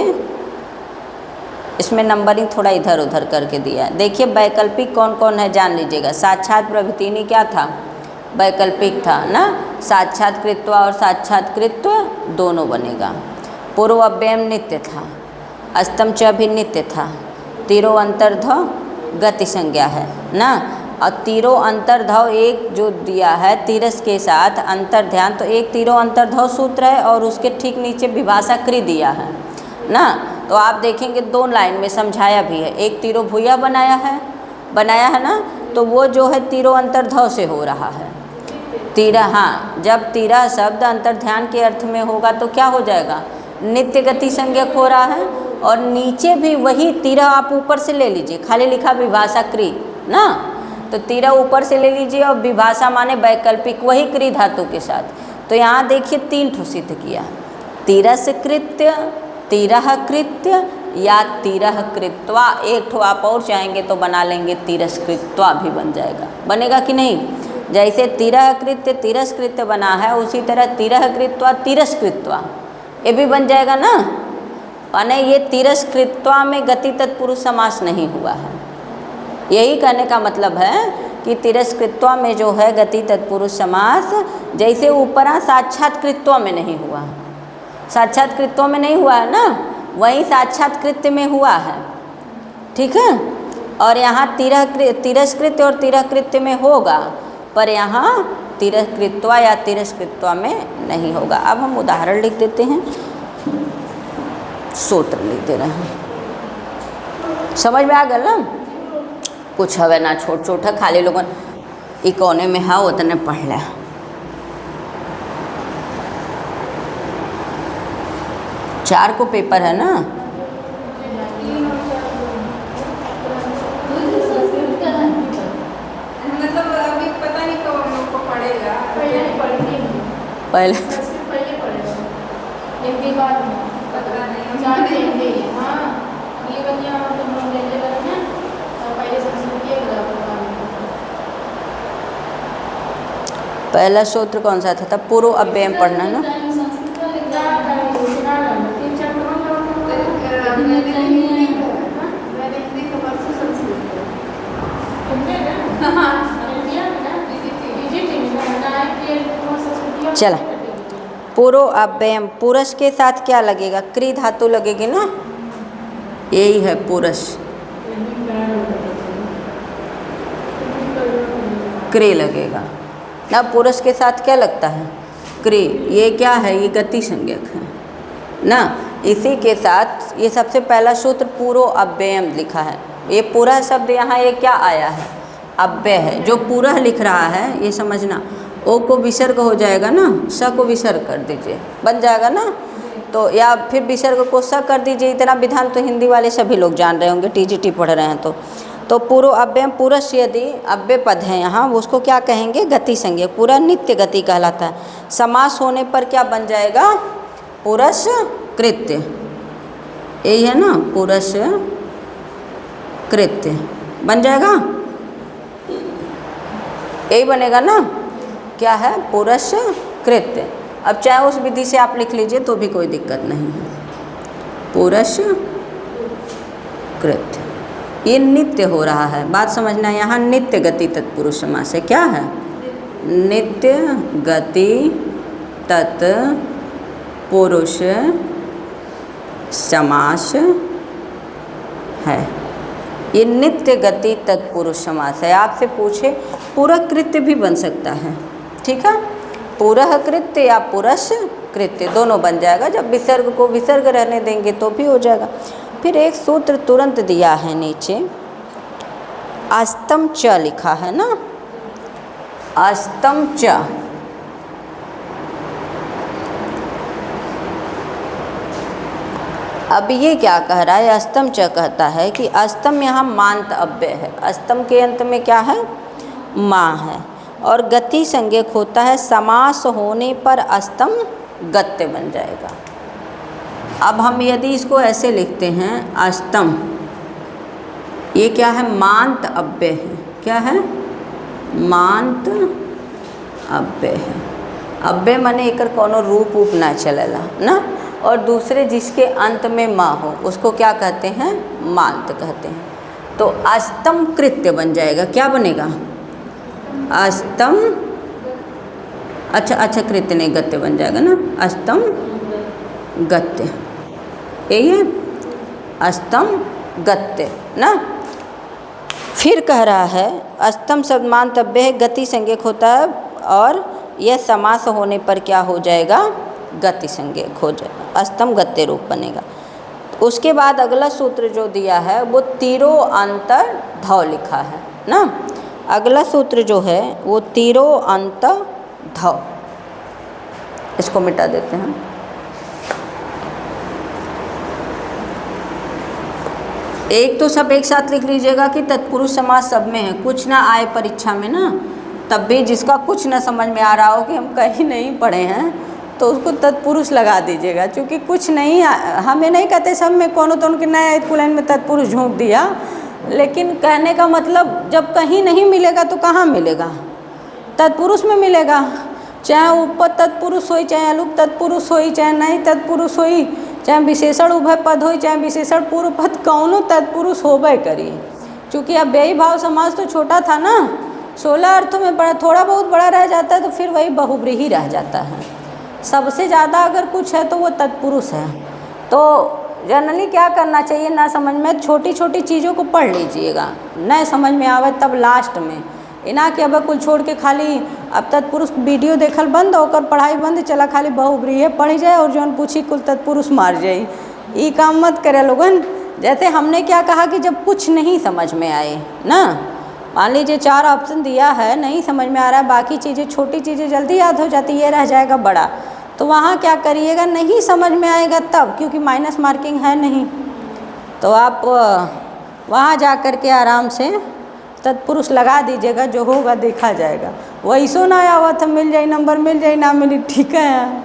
S1: इसमें नंबरिंग थोड़ा इधर उधर करके दिया है। देखिए वैकल्पिक कौन कौन है जान लीजिएगा। साक्षात प्रभृतिनी क्या था, वैकल्पिक था ना। साक्षात कृत्वा और साक्षात कृत्व दोनों बनेगा। पूर्व अव्ययम नित्य था, अस्तम च भी नित्य था। तीरो अंतर्धव गति संज्ञा है ना। और तीरो अंतर्धव एक जो दिया है तिरस के साथ अंतर ध्यान, तो एक तीरो अंतर्धव सूत्र है और उसके ठीक नीचे विभाषा क्री दिया है ना। तो आप देखेंगे 2 लाइन में समझाया भी है। एक तीरो भूया बनाया है ना, तो वो जो है तीरो अंतर्धव से हो रहा है। तीरा, हाँ, जब तीरा शब्द अंतर ध्यान के अर्थ में होगा तो क्या हो जाएगा, नित्य गति संज्ञक हो रहा है। और नीचे भी वही तीरा आप ऊपर से ले लीजिए, खाली लिखा विभाषा क्री ना, तो तीरा ऊपर से ले लीजिए और विभाषा माने वैकल्पिक, वही क्री धातु के साथ। तो यहाँ देखिए 3 ठो सिद्ध किया, तिरस्कृत्य, तिरह कृत्य या तिरह कृत्वा। एक ठो आप और चाहेंगे तो बना लेंगे, तिरस्कृत्वा भी बन जाएगा। बनेगा कि नहीं, जैसे तिरह कृत्य तिरस्कृत्य बना है उसी तरह तिरह कृत्वा तिरस्कृत्वा ये भी बन जाएगा ना। माने ये तिरस्कृत्वा में गति तत्पुरुष समास नहीं हुआ है। यही कहने का मतलब है कि तिरस्कृत्वा में जो है गति तत्पुरुष समास जैसे ऊपरा साक्षात कृत्वा में नहीं हुआ, साक्षात कृत्यों में नहीं हुआ है ना, वहीं साक्षात कृत्य में हुआ है, ठीक है। और यहाँ तिरस्कृत्य और तिरस्कृत्य में होगा, पर यहाँ तिरस्कृत्वा या तिरस्कृत्वा में नहीं होगा। अब हम उदाहरण लिख देते हैं, सूत्र लिख दे रहे हैं। समझ में आ गया ना? कुछ हवे ना छोट छोट है, खाली लोगन ई कोने में है उतने पढ़ ले। चार को पेपर है ना,
S2: मतलब अभी पता नहीं कब हम लोग को पड़ेगा,
S1: पहले
S2: पता नहीं हम
S1: पहला सूत्र कौन सा था? पूर्व अव्यय में पढ़ना ना। चला, पूर्व अव्यय, पुरुष के साथ क्या लगेगा? क्री धातु लगेगी ना, यही है पुरुष, क्री लगेगा ना। पुरुष के साथ क्या लगता है? क्री। ये क्या है? ये गति संज्ञक है ना। इसी के साथ ये सबसे पहला सूत्र पूर्व अव्यय लिखा है। ये पूरा शब्द यहाँ ये क्या आया है? अव्यय है। जो पूरा लिख रहा है ये समझना, ओ को विसर्ग हो जाएगा ना, स को विसर्ग कर दीजिए, बन जाएगा ना। तो या फिर विसर्ग को स कर दीजिए। इतना विधान तो हिंदी वाले सभी लोग जान रहे होंगे, टीजीटी पढ़ रहे हैं तो पूर्व अव्यय पुरुष यदि अव्यय पद है यहाँ, उसको क्या कहेंगे? गति संज्ञक। पूरा नित्य गति कहलाता है। समास होने पर क्या बन जाएगा? पुरुष कृत्य, यही है ना, पुरुष कृत्य बन जाएगा, यही बनेगा ना। क्या है? पुरुष कृत्य। अब चाहे उस विधि से आप लिख लीजिए तो भी कोई दिक्कत नहीं है। पुरुष कृत्य, ये नित्य हो रहा है, बात समझना। यहाँ नित्य गति तत्पुरुष समास है। क्या है? नित्य गति तत्पुरुष समास है। ये नित्य गति तत्पुरुष समास है। आपसे पूछे पूरक कृत्य भी बन सकता है, ठीक है। पूरक कृत्य या पुरुष कृत्य दोनों बन जाएगा। जब विसर्ग को विसर्ग रहने देंगे तो भी हो जाएगा। फिर एक सूत्र तुरंत दिया है नीचे, अस्तम च लिखा है ना, अस्तम च। अब ये क्या कह रहा है? अस्तम च कहता है कि अस्तम यहाँ मांत अव्यय है। अस्तम के अंत में क्या है? माँ है। और गति संज्ञक होता है, समास होने पर अस्तम गत्य बन जाएगा। अब हम यदि इसको ऐसे लिखते हैं, अस्तम, ये क्या है? मांत अव्यय है। क्या है? मांत अव्यय है। अव्यय माने एकर कोनो रूप उप ना चलेला ना। और दूसरे जिसके अंत में माँ हो उसको क्या कहते हैं? मांत कहते हैं। तो अस्तम कृत्य बन जाएगा। क्या बनेगा? अस्तम, अच्छा कृत्य नहीं, गत्य बन जाएगा ना। अस्तम गत्य, यही है, अस्तम गत्य ना। फिर कह रहा है अस्तम शब्द मांत अव्यय है, गति संज्ञक होता है, और यह समास होने पर क्या हो जाएगा? गति संज्ञक हो जाएगा, अस्तम गत्य रूप बनेगा। उसके बाद अगला सूत्र जो दिया है वो तीरो अंतर धौ लिखा है ना। अगला सूत्र जो है वो तीरो अंत धौ, इसको मिटा देते हैं। एक तो सब एक साथ लिख लीजिएगा कि तत्पुरुष समास सब में है, कुछ ना आए परीक्षा में ना, तब भी जिसका कुछ ना समझ में आ रहा हो कि हम कहीं नहीं पढ़े हैं तो उसको तत्पुरुष लगा दीजिएगा। क्योंकि कुछ नहीं, हमें नहीं कहते सब में कोनो तो उनके नया कुलाइन में तत्पुरुष झोंक दिया, लेकिन कहने का मतलब जब कहीं नहीं मिलेगा तो कहाँ मिलेगा? तत्पुरुष में मिलेगा। चाहे ऊपर तत्पुरुष हो, चाहे अलुक तत्पुरुष हो, चाहे नहीं तत्पुरुष हो, चाहे विशेषण उभय पद हो, चाहे विशेषण पूर्व पद, कौनो तत्पुरुष होबे करी। चूँकि अब व्ययी भाव समास तो छोटा था ना, 16 अर्थों में बड़ा, थोड़ा बहुत बड़ा रह जाता है तो फिर वही बहुब्रीही रह जाता है। सबसे ज़्यादा अगर कुछ है तो वो तत्पुरुष है। तो जनरली क्या करना चाहिए, ना समझ में छोटी छोटी चीज़ों को पढ़ लीजिएगा, न समझ में आवे तब लास्ट में इना कि अब कुल छोड़ के खाली अब तत्पुरुष वीडियो देखल बंद होकर पढ़ाई बंद, चला खाली बहुब्रीहि पढ़ी जाए और जौन पूछी कुल तत्पुरुष मार जाए। ये काम मत करे लोगन। जैसे हमने क्या कहा कि जब कुछ नहीं समझ में आए ना, मान लीजिए 4 ऑप्शन दिया है, नहीं समझ में आ रहा है, बाकी चीज़ें छोटी चीज़ें जल्दी याद हो जाती, ये रह जाएगा बड़ा, तो वहाँ क्या करिएगा, नहीं समझ में आएगा तब, क्योंकि माइनस मार्किंग है नहीं, तो आप वहाँ जा कर के आराम से तत्पुरुष लगा दीजिएगा, जो होगा देखा जाएगा। वैसो ना आवा था मिल जाए नंबर, मिल जाए ना मिली ठीक है,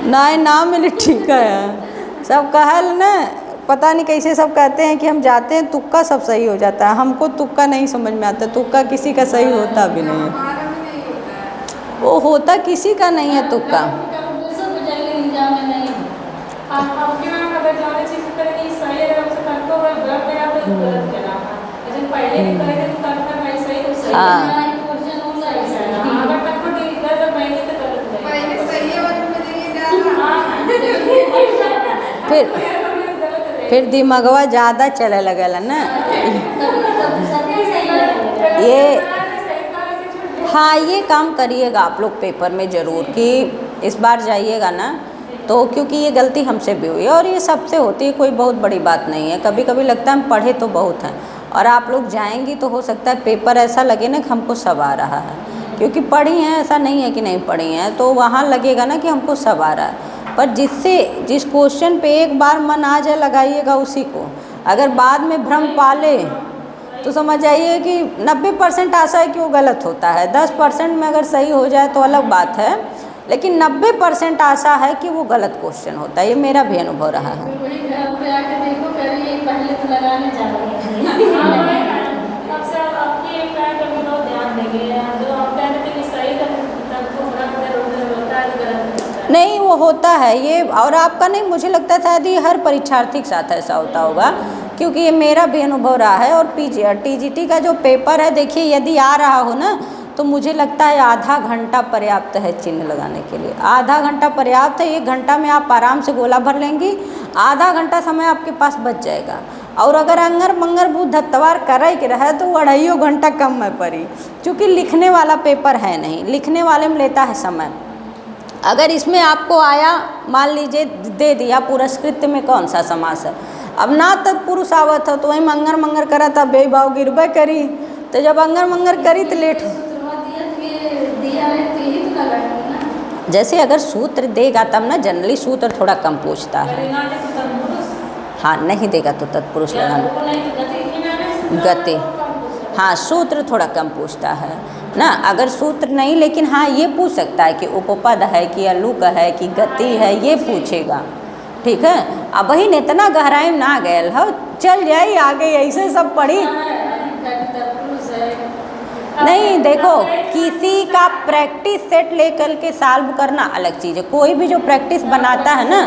S1: ना मिली ठीक है। सब कहल न, पता नहीं कैसे सब कहते हैं कि हम जाते हैं तुक्का सब सही हो जाता है, हमको तुक्का नहीं समझ में आता, तुक्का किसी का सही होता भी नहीं है, वो होता किसी का नहीं है तुक्का। हाँ फिर दिमागवा ज़्यादा चले लगेला ना ये। हाँ ये काम करिएगा आप लोग पेपर में ज़रूर, कि इस बार जाइएगा ना तो, क्योंकि ये गलती हमसे भी हुई है और ये सबसे होती है, कोई बहुत बड़ी बात नहीं है। कभी कभी लगता है हम पढ़े तो बहुत हैं, और आप लोग जाएंगी तो हो सकता है पेपर ऐसा लगे ना कि हमको सब आ रहा है, क्योंकि पढ़ी हैं, ऐसा नहीं है कि नहीं पढ़ी हैं, तो वहाँ लगेगा ना कि हमको सब आ रहा है। पर जिस क्वेश्चन पे एक बार मन आ जाए लगाइएगा उसी को, अगर बाद में भ्रम पाले तो समझ आइए कि 90% आशा है कि वो गलत होता है, 10% में अगर सही हो जाए तो अलग बात है, लेकिन 90% आशा है कि वो गलत क्वेश्चन होता है। ये मेरा भी अनुभव रहा है। नहीं वो होता है ये, और आपका नहीं, मुझे लगता है शायद ये हर परीक्षार्थी के साथ ऐसा होता होगा, क्योंकि ये मेरा भी अनुभव रहा है। और टीजीटी का जो पेपर है, देखिए यदि आ रहा हो ना तो मुझे लगता है आधा घंटा पर्याप्त है चिन्ह लगाने के लिए, आधा घंटा पर्याप्त है। 1 घंटा में आप आराम से गोला भर लेंगी, आधा घंटा समय आपके पास बच जाएगा। और अगर अंगर मंगर बूथ धत्तवार करे के रहे तो 2.5 घंटा कम में पड़ी, क्योंकि लिखने वाला पेपर है नहीं, लिखने वाले में लेता है समय। अगर इसमें आपको आया, मान लीजिए दे दिया पुरस्कृत में कौन सा समास है, अब ना तत्पुरुष आवत हो तो वही मंगर मंगर करा था, बेभाव गिरबे करी, तो जब अंगर मंगर करी तो लेट। जैसे अगर सूत्र देगा तब ना, जनरली सूत्र थोड़ा कम पूछता है। हाँ नहीं देगा तो तत्पुरुष लगाना, गति, हाँ सूत्र थोड़ा कम पूछता है ना। अगर सूत्र नहीं, लेकिन हाँ ये पूछ सकता है कि उपपद है कि अलुक है कि गति है, ये पूछेगा, ठीक है। अब वही इतना गहराई ना गए हो, चल जाए आगे, ऐसे सब पढ़ी नहीं। देखो किसी का प्रैक्टिस सेट लेकर के सॉल्व करना अलग चीज़ है। कोई भी जो प्रैक्टिस बनाता है ना,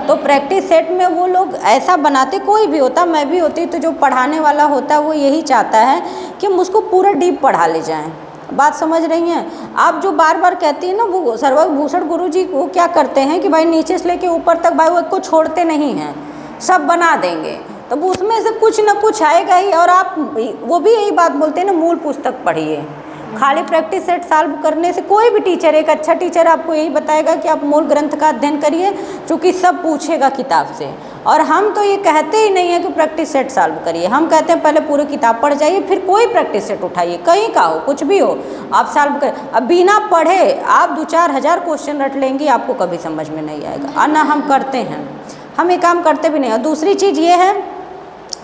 S1: तो प्रैक्टिस सेट में वो लोग ऐसा बनाते, कोई भी होता, मैं भी होती, तो जो पढ़ाने वाला होता है वो यही चाहता है कि हम उसको पूरा डीप पढ़ा ले जाएं। बात समझ रही हैं आप? जो बार बार कहती है ना, वो सर्वभूषण गुरु जी वो क्या करते हैं कि भाई नीचे से लेके ऊपर तक भाई वो को छोड़ते नहीं हैं, सब बना देंगे, तब उसमें से कुछ ना कुछ आएगा ही। और आप वो भी यही बात बोलते हैं ना, मूल पुस्तक पढ़िए। खाली प्रैक्टिस सेट सॉल्व करने से कोई भी टीचर, एक अच्छा टीचर आपको यही बताएगा कि आप मूल ग्रंथ का अध्ययन करिए, क्योंकि सब पूछेगा किताब से। और हम तो ये कहते ही नहीं है कि प्रैक्टिस सेट सॉल्व करिए, हम कहते हैं पहले पूरी किताब पढ़ जाइए, फिर कोई प्रैक्टिस सेट उठाइए, कहीं का हो, कुछ भी हो, आप सॉल्व कर। अब बिना पढ़े आप 2-4 हज़ार क्वेश्चन रट लेंगी, आपको कभी समझ में नहीं आएगा। और ना हम करते हैं, हम ये काम करते भी नहीं। और दूसरी चीज़ ये है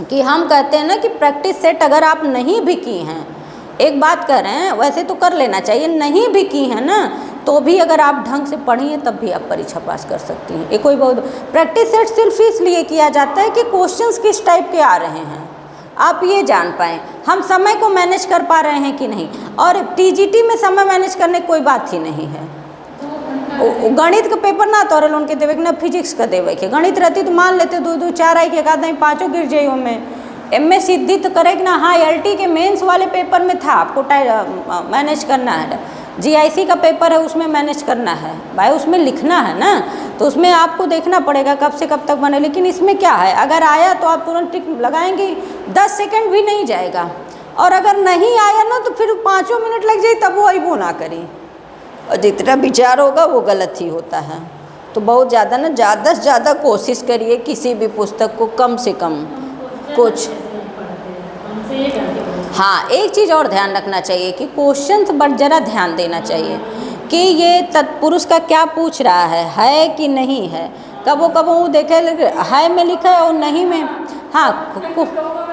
S1: कि हम कहते हैं ना कि प्रैक्टिस सेट अगर आप नहीं भी की हैं, एक बात कह रहे हैं, वैसे तो कर लेना चाहिए, नहीं भी की है ना, तो भी अगर आप ढंग से पढ़िए तब भी आप परीक्षा पास कर सकती हैं। ये कोई बहुत प्रैक्टिस सेट सिर्फ इसलिए किया जाता है कि क्वेश्चंस किस टाइप के आ रहे हैं, आप ये जान पाएँ हम समय को मैनेज कर पा रहे हैं कि नहीं। और टीजीटी में समय मैनेज करने की कोई बात ही नहीं है। गणित का पेपर ना तोरे उनके देवे ना, फिजिक्स का देवे के। गणित रहती तो मान लेते 2-4 आई के, एक आध नहीं 5 गिर जाइए में। एमए सिद्धि तो करेगी ना, हाँ एलटी के मेंस वाले पेपर में था, आपको मैनेज करना है, GIC का पेपर है, उसमें मैनेज करना है भाई, उसमें लिखना है ना, तो उसमें आपको देखना पड़ेगा कब से कब तक बने। लेकिन इसमें क्या है, अगर आया तो आप तुरंत टिक लगाएंगे, 10 सेकंड भी नहीं जाएगा, और अगर नहीं आया ना तो फिर 5 मिनट लग जाए, तब वो अइबो ना करी, और जितना विचार होगा वो गलत ही होता है। तो बहुत ज़्यादा ना, ज़्यादा से ज़्यादा कोशिश करिए किसी भी पुस्तक को कम से कम कुछ। हाँ, एक चीज़ और ध्यान रखना चाहिए कि क्वेश्चन पर ज़रा ध्यान देना चाहिए कि ये तत्पुरुष का क्या पूछ रहा है कि नहीं है। कबो कबो वो देखे है में लिखा है और नहीं में। हाँ,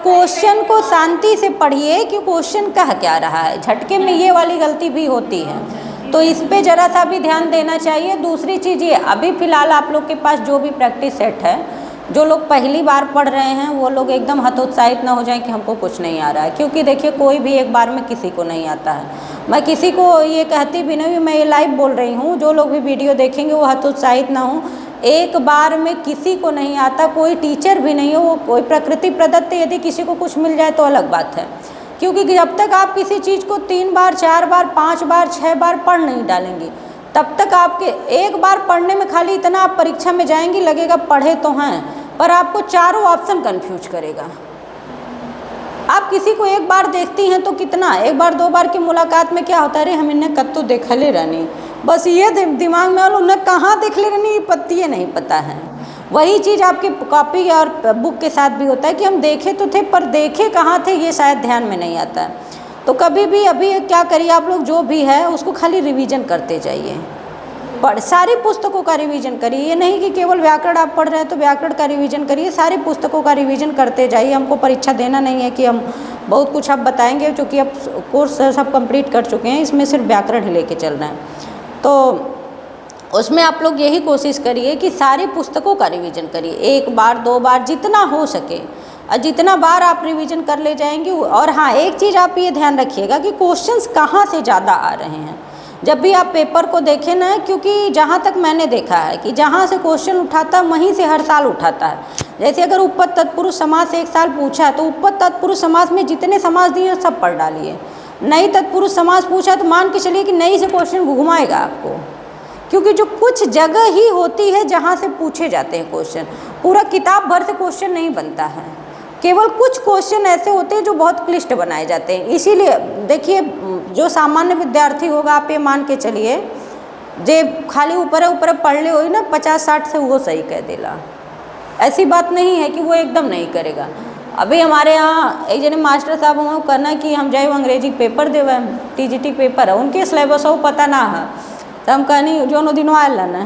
S1: क्वेश्चन को शांति से पढ़िए कि क्वेश्चन कह क्या रहा है, झटके में ये वाली गलती भी होती है, तो इस पे ज़रा सा भी ध्यान देना चाहिए। दूसरी चीज़ ये, अभी फ़िलहाल आप लोग के पास जो भी प्रैक्टिस सेट है, जो लोग पहली बार पढ़ रहे हैं वो लोग एकदम हतोत्साहित ना हो जाएं कि हमको कुछ नहीं आ रहा है, क्योंकि देखिए कोई भी एक बार में किसी को नहीं आता है। मैं किसी को ये कहती भी नहीं, मैं ये लाइव बोल रही हूँ, जो लोग भी वीडियो देखेंगे वो हतोत्साहित ना हो। एक बार में किसी को नहीं आता, कोई टीचर भी नहीं हो, वो कोई प्रकृति प्रदत्त यदि किसी को कुछ मिल जाए तो अलग बात है, क्योंकि जब तक आप किसी चीज़ को 3 बार 4 बार 5 बार 6 बार पढ़ नहीं डालेंगी, तब तक आपके एक बार पढ़ने में खाली इतना आप परीक्षा में जाएंगी लगेगा पढ़े तो हैं, पर आपको चारों ऑप्शन कंफ्यूज करेगा। आप किसी को एक बार देखती हैं तो कितना, एक बार 2 बार की मुलाकात में क्या होता है, अरे हम इन्हें कत्तो देखले रहनी, बस ये दिमाग में, और उन्हें कहाँ देखले रहनी ये पत्ती नहीं पता है। वही चीज़ आपकी कॉपी और बुक के साथ भी होता है कि हम देखे तो थे पर देखे कहाँ थे ये शायद ध्यान में नहीं आता है। तो कभी भी अभी क्या करिए आप लोग, जो भी है उसको खाली रिवीजन करते जाइए, सारी पुस्तकों का रिवीजन करिए। ये नहीं कि केवल व्याकरण आप पढ़ रहे हैं तो व्याकरण का रिवीजन करिए, सारी पुस्तकों का रिवीजन करते जाइए। हमको परीक्षा देना नहीं है कि हम बहुत कुछ अब बताएंगे, क्योंकि अब कोर्स सब कंप्लीट कर चुके हैं, इसमें सिर्फ व्याकरण ही लेके चल रहे हैं। तो उसमें आप लोग यही कोशिश करिए कि सारी पुस्तकों का रिवीजन करिए, 1 बार 2 बार जितना हो सके, और जितना बार आप रिवीजन कर ले जाएंगे। और हाँ, एक चीज़ आप ये ध्यान रखिएगा कि क्वेश्चंस कहाँ से ज़्यादा आ रहे हैं जब भी आप पेपर को देखें ना, क्योंकि जहाँ तक मैंने देखा है कि जहाँ से क्वेश्चन उठाता है वहीं से हर साल उठाता है। जैसे अगर उपपद तत्पुरुष समास से एक साल पूछा है तो उपपद तत्पुरुष समास में जितने समास दिए हैं सब पढ़ डालिए। नई तत्पुरुष समास पूछा तो मान के चलिए कि नई से क्वेश्चन घुमाएगा आपको, क्योंकि जो कुछ जगह ही होती है जहाँ से पूछे जाते हैं क्वेश्चन, पूरा किताब भर से क्वेश्चन नहीं बनता है, केवल कुछ क्वेश्चन ऐसे होते हैं जो बहुत क्लिष्ट बनाए जाते हैं। इसीलिए देखिए, जो सामान्य विद्यार्थी होगा आप ये मान के चलिए, जे खाली ऊपर ऊपर पढ़ ले हो ना 50-60 से वो सही कह देला, ऐसी बात नहीं है कि वो एकदम नहीं करेगा। अभी हमारे यहाँ एक जने मास्टर साहब हुआ करना कि हम जाए अंग्रेजी पेपर देवे, TGT पेपर है उनके सिलेबस वो पता ना है, तो हम कहनी जो दिनों आयल ना,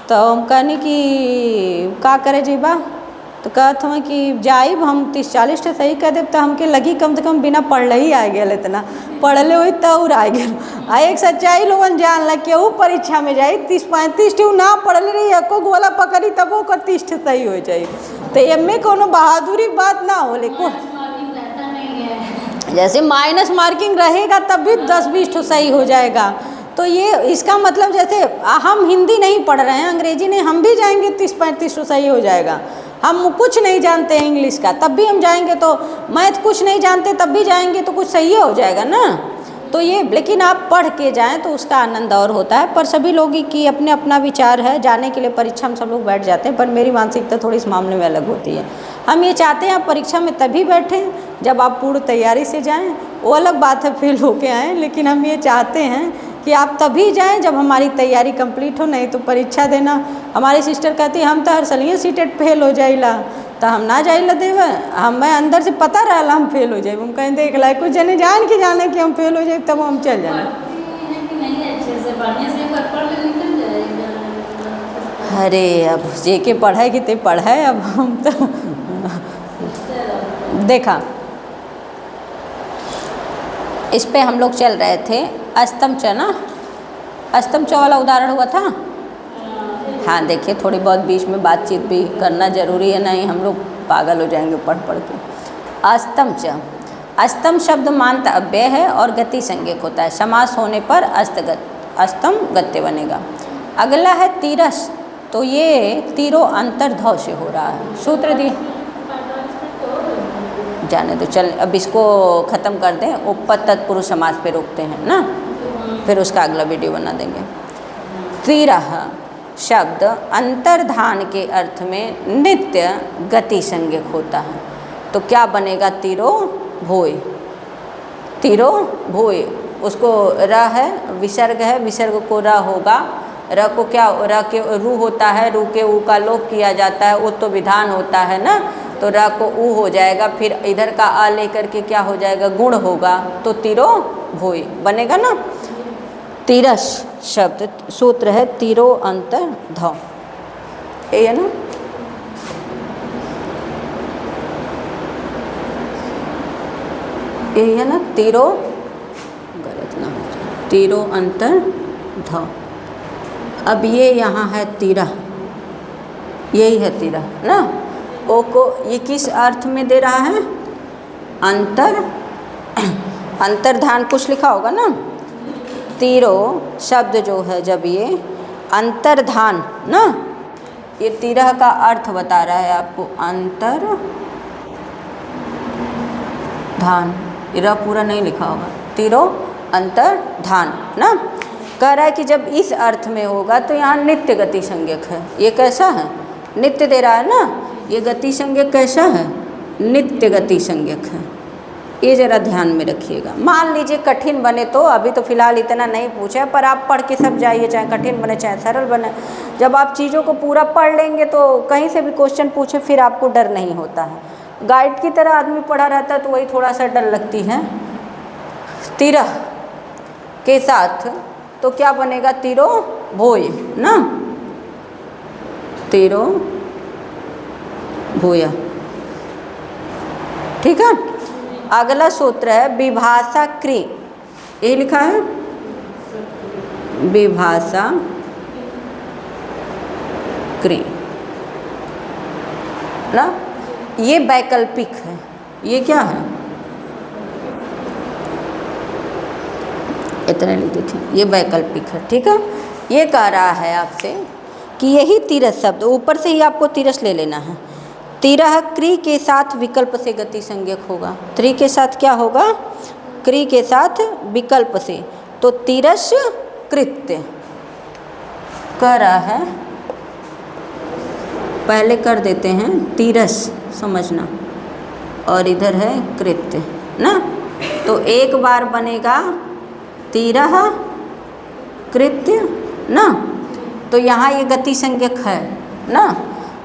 S1: तो हम कहनी कि का करे जीबा, तो कहत हमें कि जाइब हम 30-40 सही कह देव, तो हमके लगी कम से कम बिना पढ़ले ही आ गया, इतना पढ़ले हुई तब आ गया। आ एक सच्चाई लोगन जान ला कि वो परीक्षा में जाई 30-35 ना पढ़ले रही, एको गोला पकड़ी तब वो 30 सही हो जाए, तो एमे कोनो बहादुरी बात ना हो। लेकिन जैसे माइनस मार्किंग रहेगा तब भी 10-20 सही हो जाएगा। तो ये इसका मतलब जैसे हम हिंदी नहीं पढ़ रहे हैं, अंग्रेजी नहीं, हम भी जाएंगे 30-35 सही हो जाएगा। हम कुछ नहीं जानते हैं इंग्लिश का तब भी हम जाएंगे, तो मैथ कुछ नहीं जानते तब भी जाएंगे, तो कुछ सही हो जाएगा ना। तो ये, लेकिन आप पढ़ के जाएं तो उसका आनंद और होता है। पर सभी लोगों की अपने अपना विचार है, जाने के लिए परीक्षा में सब लोग बैठ जाते हैं, पर मेरी मानसिकता थोड़ी इस मामले में अलग होती है। हम ये चाहते हैं आप परीक्षा में तभी बैठें जब आप पूर्ण तैयारी से जाएं, वो अलग बात है फेल होके आएँ, लेकिन हम ये चाहते हैं कि आप तभी जाएं जब हमारी तैयारी कंप्लीट हो। नहीं तो परीक्षा देना, हमारी सिस्टर कहती है हम तो हर सलिए सीटेट फेल हो जाइला, तो हम ना जाइला देवे, हमें अंदर से पता रहला हम फेल हो जाए, हम कहीं देख ला कुछ जने जान के जाने कि हम फेल हो जाए तब हम चल जाए। अरे अब जे के पढ़ाई कि ते पढ़ाए, अब हम तो देखा इस पे हम लोग चल रहे थे अस्तम च ना, अस्तम च वाला उदाहरण हुआ था। हाँ देखिए, थोड़ी बहुत बीच में बातचीत भी करना जरूरी है, नहीं हम लोग पागल हो जाएंगे पढ़ पढ़ के। अस्तम च, अस्तम शब्द मानता अव्यय है और गति संज्ञक होता है, समास होने पर अस्तम गत्य बनेगा। अगला है तीरस, तो ये तीरों अंतर्धव से हो रहा है, सूत्र दी जाने दो, चल अब इसको ख़त्म कर दें, उपपद तत्पुरुष समास पे रोकते हैं ना। फिर उसका अगला वीडियो बना देंगे। तिरः शब्द अंतर्धान के अर्थ में नित्य गति संज्ञक होता है। तो क्या बनेगा? तिरो भोय, तिरो भोय। उसको र है, विसर्ग है, विसर्ग को र होगा। र को क्या, र के रू होता है, रू के ऊ का लोप किया जाता है, वो तो विधान होता है ना, तो र को ऊ हो जाएगा, फिर इधर का आ लेकर के क्या हो जाएगा? गुण होगा, तो तिरो भोय बनेगा ना। तिरस शब्द सूत्र है तिरो अंतर ध, ये है ना। यही है ना, तिरो, गलत ना हो जाए, तिरो अंतर ध। अब ये यहाँ है तिरह, यही है तिरह ना। ओ को ये किस अर्थ में दे रहा है? अंतर, अंतर्धान कुछ लिखा होगा ना। तिरो शब्द जो है, जब ये अंतर्धान ना, ये तिरह का अर्थ बता रहा है आपको, अंतर्धान। इरा पूरा नहीं लिखा होगा, तिरो अंतर्धान ना। कह रहा है कि जब इस अर्थ में होगा तो यहाँ नित्य गति संज्ञक है। ये कैसा है? नित्य दे रहा है ना, ये गति संज्ञक कैसा है? नित्य गति संज्ञक है। ये ज़रा ध्यान में रखिएगा। मान लीजिए कठिन बने तो, अभी तो फिलहाल इतना नहीं पूछा है, पर आप पढ़ के सब जाइए, चाहे कठिन बने चाहे सरल बने। जब आप चीज़ों को पूरा पढ़ लेंगे तो कहीं से भी क्वेश्चन पूछे फिर आपको डर नहीं होता है। गाइड की तरह आदमी पढ़ा रहता है तो वही थोड़ा सा डर लगती है। तिरह के साथ तो क्या बनेगा? तिरो भोय ना, तिरो भोया, ठीक है। अगला सूत्र है विभाषा क्री, ये लिखा है विभाषा क्री ना। ये वैकल्पिक है, ये क्या है? इतने लिखी थी, ये वैकल्पिक है, ठीक है। ये कह रहा है आपसे कि यही तिरस शब्द, ऊपर से ही आपको तिरस ले लेना है। तिरह क्री के साथ विकल्प से गति संज्ञक होगा। त्रि के साथ क्या होगा? क्री के साथ विकल्प से, तो तिरस कृत्य कह रहा है। पहले कर देते हैं तिरस, समझना, और इधर है कृत्य ना। तो एक बार बनेगा तिरह कृत्य ना, तो यहाँ ये गति संज्ञक है ना।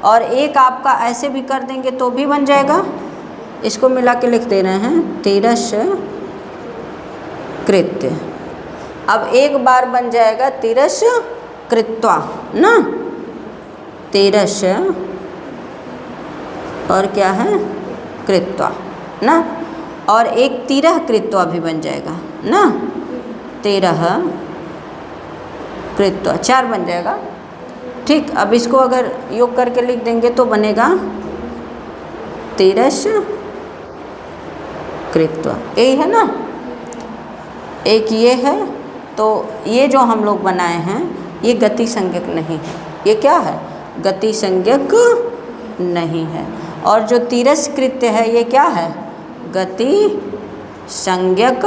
S1: और एक आपका ऐसे भी कर देंगे तो भी बन जाएगा। इसको मिला के लिख दे रहे हैं तिरस कृत्य। अब एक बार बन जाएगा तिरस कृत्वा ना, तिरस और क्या है? कृत्वा ना। और एक तिरह कृत्वा भी बन जाएगा ना, तिरह कृत्वा, 4 बन जाएगा, ठीक। अब इसको अगर योग करके लिख देंगे तो बनेगा तिरस कृत्वा, यही है ना। एक ये है, तो ये जो हम लोग बनाए हैं ये गति संज्ञक नहीं है। ये क्या है? गति संज्ञक नहीं है। और जो तिरस कृत्य है ये क्या है? गति संज्ञक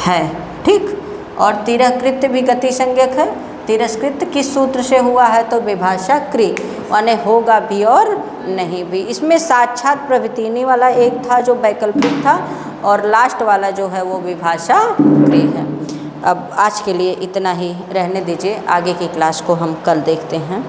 S1: है, ठीक। और तिरस्कृत्य भी गति संज्ञक है। तिरस्कृत्य किस सूत्र से हुआ है? तो विभाषा क्री, माने होगा भी और नहीं भी। इसमें साक्षात प्रवृत्तिनी वाला एक था जो वैकल्पिक था, और लास्ट वाला जो है वो विभाषा क्री है। अब आज के लिए इतना ही रहने दीजिए, आगे की क्लास को हम कल देखते हैं।